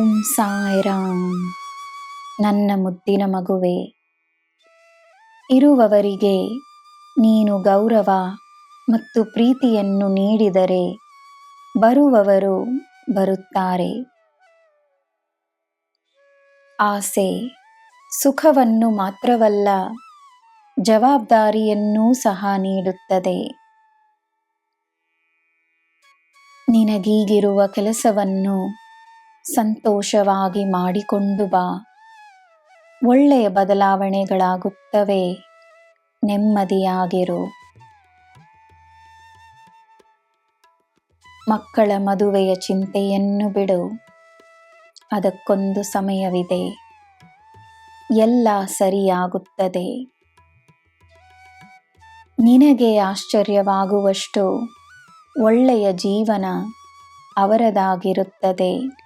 ಓಂ ಸಾಯಿರಾಮ್. ನನ್ನ ಮುದ್ದಿನ ಮಗುವೆ, ಇರುವವರಿಗೆ ನೀನು ಗೌರವ ಮತ್ತು ಪ್ರೀತಿಯನ್ನು ನೀಡಿದರೆ ಬರುವವರು ಬರುತ್ತಾರೆ. ಆಸೆ ಸುಖವನ್ನು ಮಾತ್ರವಲ್ಲ, ಜವಾಬ್ದಾರಿಯನ್ನೂ ಸಹ ನೀಡುತ್ತದೆ. ನಿನಗೀಗಿರುವ ಕೆಲಸವನ್ನು ಸಂತೋಷವಾಗಿ ಮಾಡಿಕೊಂಡು ಬಾ. ಒಳ್ಳೆಯ ಬದಲಾವಣೆಗಳಾಗುತ್ತವೆ. ನೆಮ್ಮದಿಯಾಗಿರು. ಮಕ್ಕಳ ಮದುವೆಯ ಚಿಂತೆಯನ್ನು ಬಿಡು. ಅದಕ್ಕೊಂದು ಸಮಯವಿದೆ. ಎಲ್ಲ ಸರಿಯಾಗುತ್ತದೆ. ನಿನಗೆ ಆಶ್ಚರ್ಯವಾಗುವಷ್ಟು ಒಳ್ಳೆಯ ಜೀವನ ಅವರದಾಗಿರುತ್ತದೆ.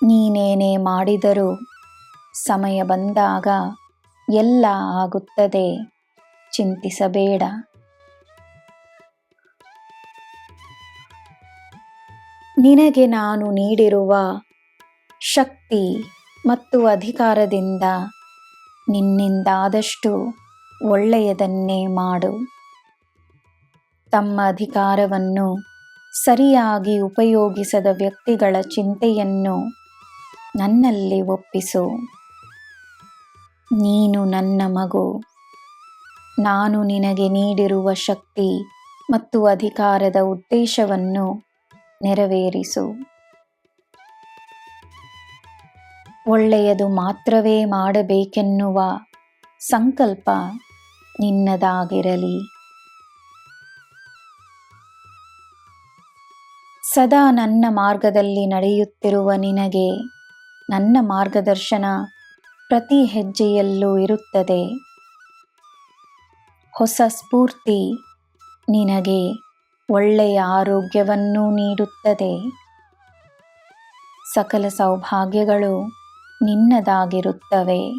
ನೀನೇನೇ ಮಾಡಿದರೂ ಸಮಯ ಬಂದಾಗ ಎಲ್ಲ ಆಗುತ್ತದೆ. ಚಿಂತಿಸಬೇಡ. ನಿನಗೆ ನಾನು ನೀಡಿರುವ ಶಕ್ತಿ ಮತ್ತು ಅಧಿಕಾರದಿಂದ ನಿನ್ನಿಂದಾದಷ್ಟು ಒಳ್ಳೆಯದನ್ನೇ ಮಾಡು. ತಮ್ಮ ಅಧಿಕಾರವನ್ನು ಸರಿಯಾಗಿ ಉಪಯೋಗಿಸದ ವ್ಯಕ್ತಿಗಳ ಚಿಂತೆಯನ್ನು ನನ್ನಲ್ಲಿ ಒಪ್ಪಿಸು. ನೀನು ನನ್ನ ಮಗು. ನಾನು ನಿನಗೆ ನೀಡಿರುವ ಶಕ್ತಿ ಮತ್ತು ಅಧಿಕಾರದ ಉದ್ದೇಶವನ್ನು ನೆರವೇರಿಸು. ಒಳ್ಳೆಯದು ಮಾತ್ರವೇ ಮಾಡಬೇಕೆನ್ನುವ ಸಂಕಲ್ಪ ನಿನ್ನದಾಗಿರಲಿ. ಸದಾ ನನ್ನ ಮಾರ್ಗದಲ್ಲಿ ನಡೆಯುತ್ತಿರುವ ನಿನಗೆ ನನ್ನ ಮಾರ್ಗದರ್ಶನ ಪ್ರತಿ ಹೆಜ್ಜೆಯಲ್ಲೂ ಇರುತ್ತದೆ. ಹೊಸ ಸ್ಫೂರ್ತಿ ನಿನಗೆ ಒಳ್ಳೆಯ ಆರೋಗ್ಯವನ್ನು ನೀಡುತ್ತದೆ. ಸಕಲ ಸೌಭಾಗ್ಯಗಳು ನಿನ್ನದಾಗಿರುತ್ತವೆ.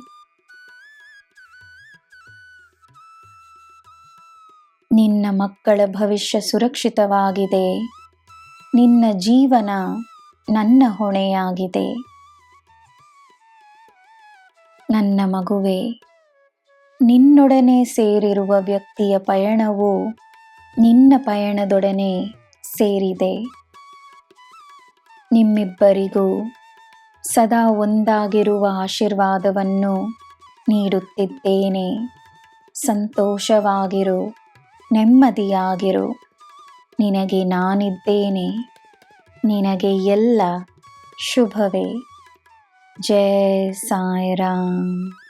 ನಿನ್ನ ಮಕ್ಕಳ ಭವಿಷ್ಯ ಸುರಕ್ಷಿತವಾಗಿದೆ. ನಿನ್ನ ಜೀವನ ನನ್ನ ಹೊಣೆಯಾಗಿದೆ. ನನ್ನ ಮಗುವೆ, ನಿನ್ನೊಡನೆ ಸೇರಿರುವ ವ್ಯಕ್ತಿಯ ಪಯಣವು ನಿನ್ನ ಪಯಣದೊಡನೆ ಸೇರಿದೆ. ನಿಮ್ಮಿಬ್ಬರಿಗೂ ಸದಾ ಒಂದಾಗಿರುವ ಆಶೀರ್ವಾದವನ್ನು ನೀಡುತ್ತಿದ್ದೇನೆ. ಸಂತೋಷವಾಗಿರು, ನೆಮ್ಮದಿಯಾಗಿರು. ನಿನಗೆ ನಾನಿದ್ದೇನೆ. ನಿನಗೆ ಎಲ್ಲ ಶುಭವೇ. ಜೈ ಸಾಯಿರಾಮ್.